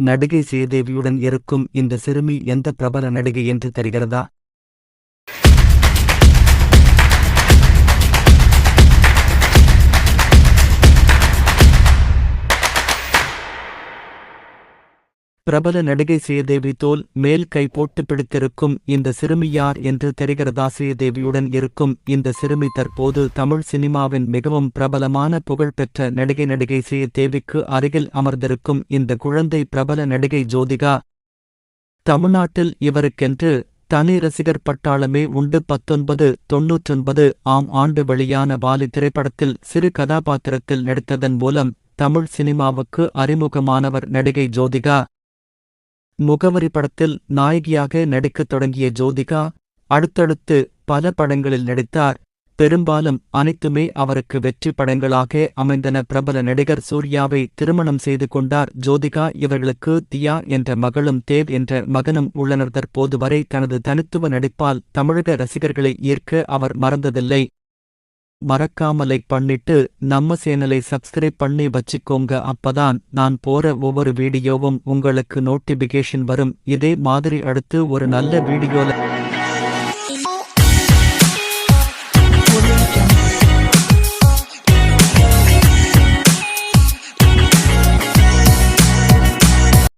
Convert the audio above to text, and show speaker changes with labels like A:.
A: நடிகை ஸ்ரீதேவியுடன் இருக்கும் இந்த சிறுமி எந்த பிரபல நடிகை என்று தெரிகிறதா? பிரபல நடிகை ஸ்ரீதேவி தோல் மேல் கை போட்டு பிடித்திருக்கும் இந்த சிறுமி யார் என்று தெரிகிறதா? ஸ்ரீதேவியுடன் இருக்கும் இந்த சிறுமி தற்போது தமிழ் சினிமாவின் மிகவும் பிரபலமான புகழ்பெற்ற நடிகை ஸ்ரீதேவிக்கு அருகில் அமர்ந்திருக்கும் இந்த குழந்தை பிரபல நடிகை ஜோதிகா. தமிழ்நாட்டில் இவருக்கென்று தனி ரசிகர் பட்டாளமே உண்டு. 1999 ஆம் ஆண்டு வெளியான வாலி திரைப்படத்தில் சிறு கதாபாத்திரத்தில் நடித்ததன் மூலம் தமிழ் சினிமாவுக்கு அறிமுகமானவர் நடிகை ஜோதிகா. முகவரி படத்தில் நாயகியாக நடிக்கத் தொடங்கிய ஜோதிகா அடுத்தடுத்து பல படங்களில் நடித்தார். பெரும்பாலும் அனைத்துமே அவருக்கு வெற்றி படங்களாக அமைந்தன. பிரபல நடிகர் சூர்யாவை திருமணம் செய்து கொண்டார் ஜோதிகா. இவர்களுக்கு தியா என்ற மகளும் தேவ் என்ற மகனும் உள்ளனர். தற்போது வரை தனது தனித்துவ நடிப்பால் தமிழக ரசிகர்களை ஈர்க்க அவர் மறந்ததில்லை. மறக்காம லைக் பண்ணிட்டு நம்ம சேனலை சப்ஸ்கிரைப் பண்ணி வச்சுக்கோங்க. அப்பதான் நான் போற ஒவ்வொரு வீடியோவும் உங்களுக்கு நோட்டிபிகேஷன் வரும். இதே மாதிரி அடுத்து ஒரு நல்ல வீடியோல